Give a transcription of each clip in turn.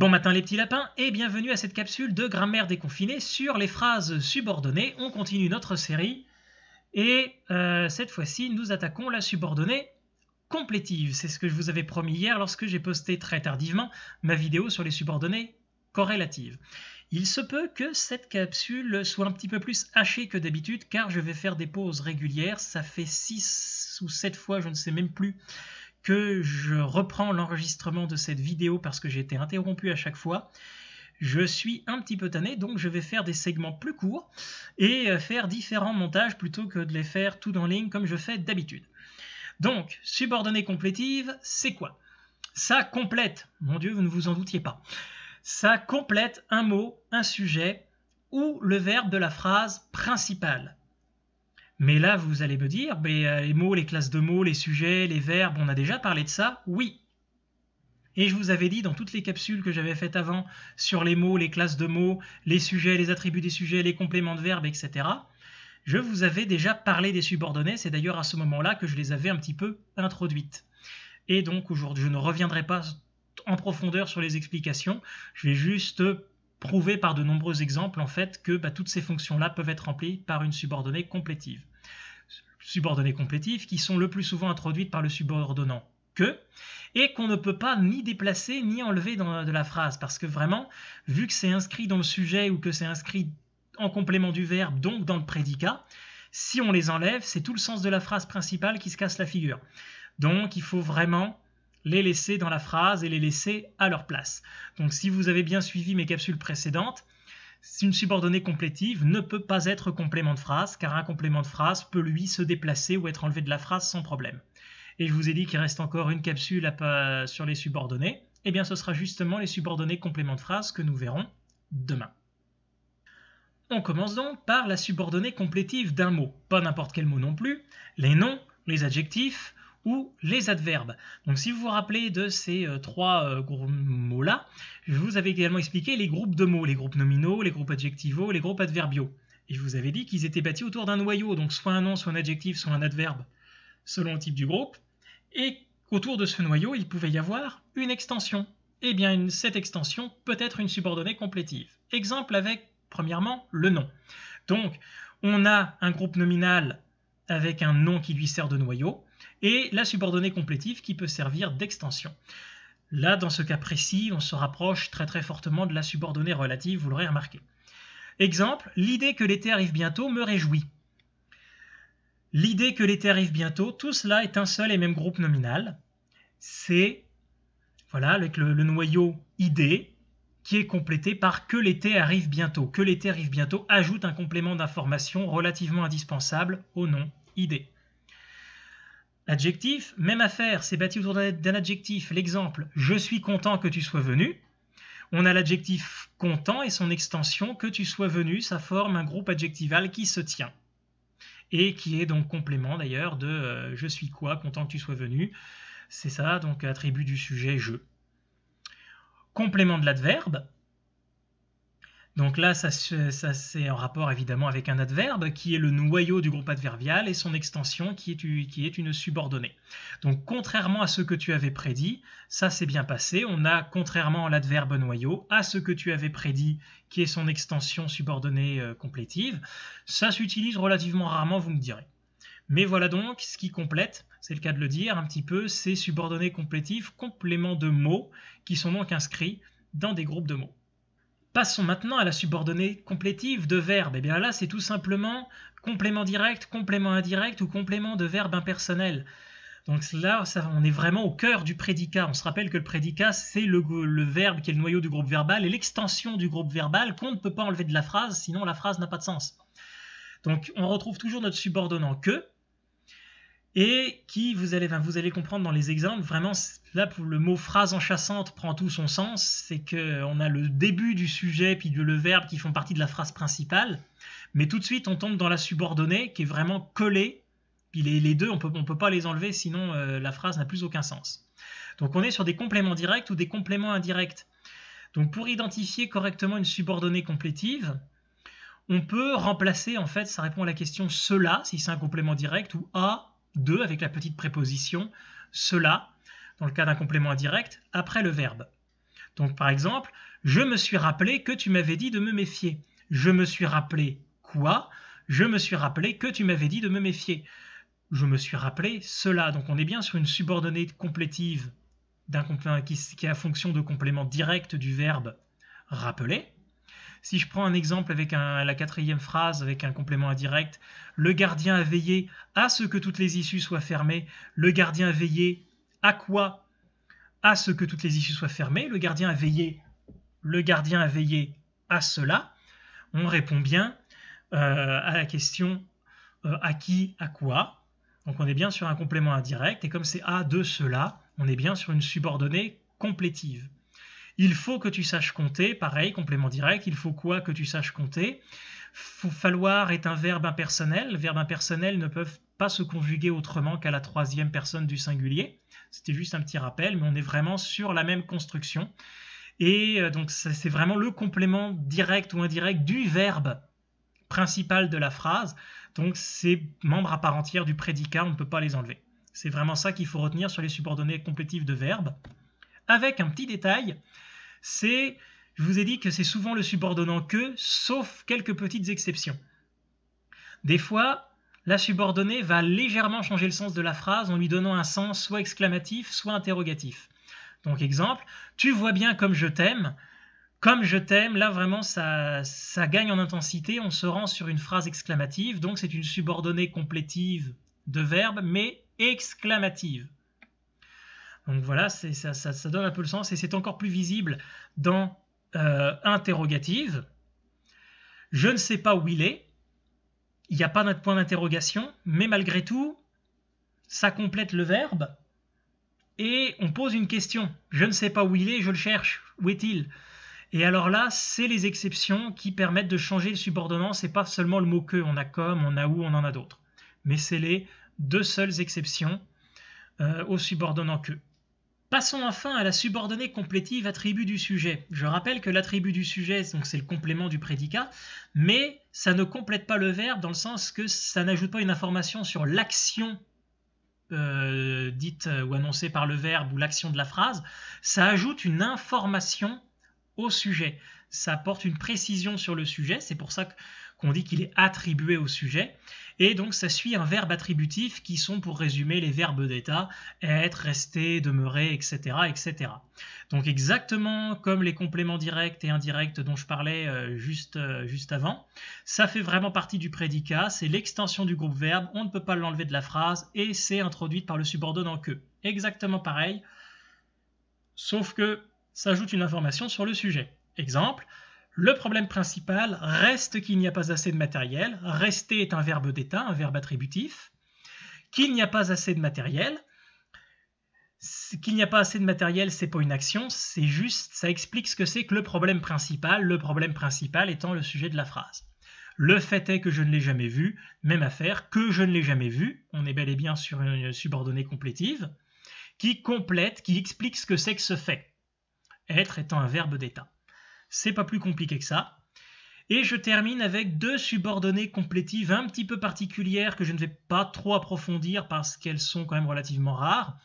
Bon matin les petits lapins et bienvenue à cette capsule de grammaire déconfinée sur les phrases subordonnées. On continue notre série et cette fois-ci nous attaquons la subordonnée complétive. C'est ce que je vous avais promis hier lorsque j'ai posté très tardivement ma vidéo sur les subordonnées corrélatives. Il se peut que cette capsule soit un petit peu plus hachée que d'habitude car je vais faire des pauses régulières. Ça fait 6 ou 7 fois, je ne sais même plus, que je reprends l'enregistrement de cette vidéo parce que j'ai été interrompu à chaque fois. Je suis un petit peu tanné, donc je vais faire des segments plus courts et faire différents montages plutôt que de les faire tout en ligne comme je fais d'habitude. Donc, subordonnée complétive, c'est quoi? Ça complète, mon Dieu, vous ne vous en doutiez pas, ça complète un mot, un sujet ou le verbe de la phrase principale. Mais là, vous allez me dire, les mots, les classes de mots, les sujets, les verbes, on a déjà parlé de ça? Oui. Et je vous avais dit dans toutes les capsules que j'avais faites avant sur les mots, les classes de mots, les sujets, les attributs des sujets, les compléments de verbes, etc. Je vous avais déjà parlé des subordonnées, c'est d'ailleurs à ce moment-là que je les avais un petit peu introduites. Et donc aujourd'hui, je ne reviendrai pas en profondeur sur les explications, je vais juste prouver par de nombreux exemples en fait que toutes ces fonctions-là peuvent être remplies par une subordonnée complétive. Subordonnées complétives qui sont le plus souvent introduites par le subordonnant que et qu'on ne peut pas ni déplacer ni enlever de la phrase parce que vraiment, vu que c'est inscrit dans le sujet ou que c'est inscrit en complément du verbe, donc dans le prédicat, si on les enlève, c'est tout le sens de la phrase principale qui se casse la figure. Donc il faut vraiment les laisser dans la phrase et les laisser à leur place. Donc si vous avez bien suivi mes capsules précédentes, une subordonnée complétive ne peut pas être complément de phrase, car un complément de phrase peut lui se déplacer ou être enlevé de la phrase sans problème. Et je vous ai dit qu'il reste encore une capsule sur les subordonnées, et bien ce sera justement les subordonnées complément de phrase que nous verrons demain. On commence donc par la subordonnée complétive d'un mot, pas n'importe quel mot non plus, les noms, les adjectifs, ou les adverbes. Donc si vous vous rappelez de ces trois mots-là, je vous avais également expliqué les groupes de mots, les groupes nominaux, les groupes adjectivaux, les groupes adverbiaux. Et je vous avais dit qu'ils étaient bâtis autour d'un noyau, donc soit un nom, soit un adjectif, soit un adverbe, selon le type du groupe. Et autour de ce noyau, il pouvait y avoir une extension. Et bien cette extension peut être une subordonnée complétive. Exemple avec, premièrement, le nom. Donc on a un groupe nominal avec un nom qui lui sert de noyau, et la subordonnée complétive qui peut servir d'extension. Là, dans ce cas précis, on se rapproche très très fortement de la subordonnée relative, vous l'aurez remarqué. Exemple, l'idée que l'été arrive bientôt me réjouit. L'idée que l'été arrive bientôt, tout cela est un seul et même groupe nominal. C'est, voilà, avec le noyau idée, qui est complété par que l'été arrive bientôt. Que l'été arrive bientôt ajoute un complément d'information relativement indispensable au nom idée. Adjectif, même affaire, c'est bâti autour d'un adjectif. L'exemple, je suis content que tu sois venu. On a l'adjectif content et son extension, que tu sois venu, ça forme un groupe adjectival qui se tient. Et qui est donc complément d'ailleurs de je suis quoi, content que tu sois venu. C'est ça, donc attribut du sujet je. Complément de l'adverbe. Donc là, ça c'est en rapport évidemment avec un adverbe qui est le noyau du groupe adverbial et son extension qui est une subordonnée. Donc contrairement à ce que tu avais prédit, ça s'est bien passé. On a, contrairement à l'adverbe noyau, à ce que tu avais prédit qui est son extension subordonnée complétive. Ça s'utilise relativement rarement, vous me direz. Mais voilà donc ce qui complète, c'est le cas de le dire un petit peu, ces subordonnées complétives, compléments de mots qui sont donc inscrits dans des groupes de mots. Passons maintenant à la subordonnée complétive de verbe. Et bien là, c'est tout simplement complément direct, complément indirect ou complément de verbe impersonnel. Donc là, on est vraiment au cœur du prédicat. On se rappelle que le prédicat, c'est le verbe qui est le noyau du groupe verbal et l'extension du groupe verbal qu'on ne peut pas enlever de la phrase, sinon la phrase n'a pas de sens. Donc on retrouve toujours notre subordonnant que, et qui, vous allez comprendre dans les exemples, vraiment, là, pour le mot phrase enchâssante prend tout son sens, c'est qu'on a le début du sujet puis le verbe qui font partie de la phrase principale, mais tout de suite, on tombe dans la subordonnée qui est vraiment collée, puis les deux, on peut pas les enlever, sinon la phrase n'a plus aucun sens. Donc on est sur des compléments directs ou des compléments indirects. Donc pour identifier correctement une subordonnée complétive, on peut remplacer, en fait, ça répond à la question cela, si c'est un complément direct, ou à, de, avec la petite préposition cela, dans le cas d'un complément indirect, après le verbe. Donc par exemple, je me suis rappelé que tu m'avais dit de me méfier. Je me suis rappelé quoi? Je me suis rappelé que tu m'avais dit de me méfier. Je me suis rappelé cela. Donc on est bien sur une subordonnée complétive qui a fonction de complément direct du verbe rappeler. Si je prends un exemple avec la quatrième phrase, avec un complément indirect, le gardien a veillé à ce que toutes les issues soient fermées. Le gardien a veillé à quoi? À ce que toutes les issues soient fermées. Le gardien a veillé à cela. On répond bien à la question à qui, à quoi. Donc on est bien sur un complément indirect, et comme c'est à de cela, on est bien sur une subordonnée complétive. Il faut que tu saches compter, pareil, complément direct, il faut quoi que tu saches compter. Falloir est un verbe impersonnel. Les verbes impersonnels ne peuvent pas se conjuguer autrement qu'à la troisième personne du singulier. C'était juste un petit rappel, mais on est vraiment sur la même construction. Et donc c'est vraiment le complément direct ou indirect du verbe principal de la phrase. Donc c'est membre à part entière du prédicat, on ne peut pas les enlever. C'est vraiment ça qu'il faut retenir sur les subordonnées complétives de verbes. Avec un petit détail, je vous ai dit que c'est souvent le subordonnant que, sauf quelques petites exceptions. Des fois, la subordonnée va légèrement changer le sens de la phrase en lui donnant un sens soit exclamatif, soit interrogatif. Donc exemple, tu vois bien comme je t'aime. Comme je t'aime, là vraiment ça gagne en intensité, on se rend sur une phrase exclamative, donc c'est une subordonnée complétive de verbe, mais exclamative. Donc voilà, ça donne un peu le sens, et c'est encore plus visible dans interrogative. Je ne sais pas où il est, il n'y a pas de point d'interrogation, mais malgré tout, ça complète le verbe, et on pose une question. Je ne sais pas où il est, je le cherche, où est-il ? Et alors là, c'est les exceptions qui permettent de changer le subordonnant. C'est pas seulement le mot que, on a comme, on a où, on en a d'autres. Mais c'est les deux seules exceptions au subordonnant que. Passons enfin à la subordonnée complétive attribut du sujet. Je rappelle que l'attribut du sujet, c'est le complément du prédicat, mais ça ne complète pas le verbe dans le sens que ça n'ajoute pas une information sur l'action dite ou annoncée par le verbe ou l'action de la phrase. Ça ajoute une information au sujet. Ça apporte une précision sur le sujet, c'est pour ça qu'on dit qu'il est attribué au sujet, et donc ça suit un verbe attributif qui sont, pour résumer, les verbes d'état, être, rester, demeurer, etc., etc. Donc exactement comme les compléments directs et indirects dont je parlais juste avant, ça fait vraiment partie du prédicat, c'est l'extension du groupe verbe, on ne peut pas l'enlever de la phrase, et c'est introduite par le subordonnant que. Exactement pareil, sauf que ça ajoute une information sur le sujet. Exemple, le problème principal reste qu'il n'y a pas assez de matériel. Rester est un verbe d'état, un verbe attributif. Qu'il n'y a pas assez de matériel. Qu'il n'y a pas assez de matériel, c'est pas une action, c'est juste, ça explique ce que c'est que le problème principal étant le sujet de la phrase. Le fait est que je ne l'ai jamais vu, même affaire, que je ne l'ai jamais vu, on est bel et bien sur une subordonnée complétive, qui complète, qui explique ce que c'est que ce fait. Être étant un verbe d'état. C'est pas plus compliqué que ça. Et je termine avec deux subordonnées complétives un petit peu particulières que je ne vais pas trop approfondir parce qu'elles sont quand même relativement rares.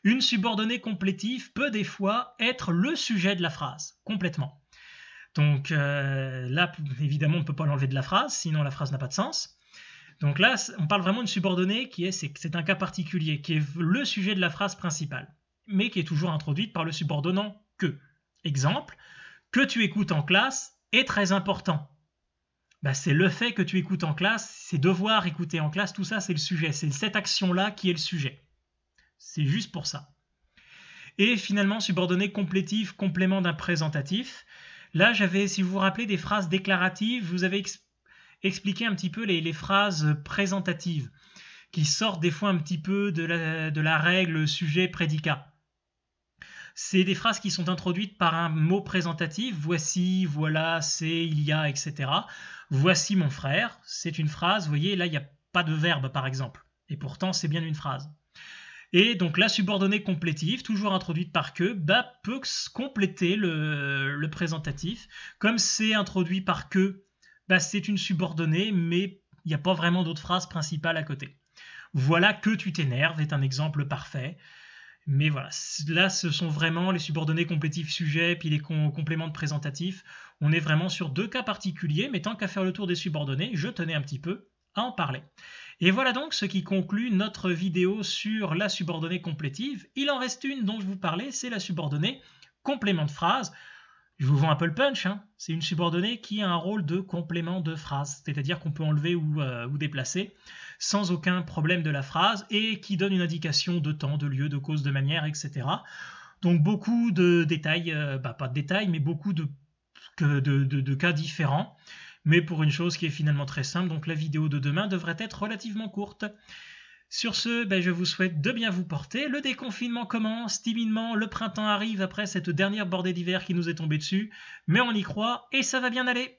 Une subordonnée complétive peut des fois être le sujet de la phrase, complètement. Donc là, évidemment, on ne peut pas l'enlever de la phrase, sinon la phrase n'a pas de sens. Donc là, on parle vraiment d'une subordonnée c'est un cas particulier, qui est le sujet de la phrase principale, mais qui est toujours introduite par le subordonnant que. Exemple, que tu écoutes en classe est très important. C'est le fait que tu écoutes en classe, c'est devoir écouter en classe, tout ça c'est le sujet, c'est cette action-là qui est le sujet. C'est juste pour ça. Et finalement, subordonnée complétive, complément d'un présentatif. Là, j'avais, si vous vous rappelez, des phrases déclaratives, je vous avais expliqué un petit peu les phrases présentatives, qui sortent des fois un petit peu de la règle sujet-prédicat. C'est des phrases qui sont introduites par un mot présentatif, voici, voilà, c'est, il y a, etc. Voici mon frère, c'est une phrase, vous voyez, là il n'y a pas de verbe par exemple, et pourtant c'est bien une phrase. Et donc la subordonnée complétive, toujours introduite par que, peut compléter le présentatif. Comme c'est introduit par que, c'est une subordonnée, mais il n'y a pas vraiment d'autre phrase principale à côté. Voilà que tu t'énerves est un exemple parfait. Mais voilà, là ce sont vraiment les subordonnés complétifs sujets, puis les compléments de présentatifs. On est vraiment sur 2 cas particuliers, mais tant qu'à faire le tour des subordonnés, je tenais un petit peu à en parler. Et voilà donc ce qui conclut notre vidéo sur la subordonnée complétive. Il en reste une dont je vous parlais, c'est la subordonnée complément de phrase. Je vous vends un peu le punch, hein. C'est une subordonnée qui a un rôle de complément de phrase, c'est-à-dire qu'on peut enlever ou déplacer sans aucun problème de la phrase et qui donne une indication de temps, de lieu, de cause, de manière, etc. Donc beaucoup de détails, pas de détails, mais beaucoup de cas différents, mais pour une chose qui est finalement très simple, donc la vidéo de demain devrait être relativement courte. Sur ce, je vous souhaite de bien vous porter. Le déconfinement commence timidement, le printemps arrive après cette dernière bordée d'hiver qui nous est tombée dessus, mais on y croit et ça va bien aller.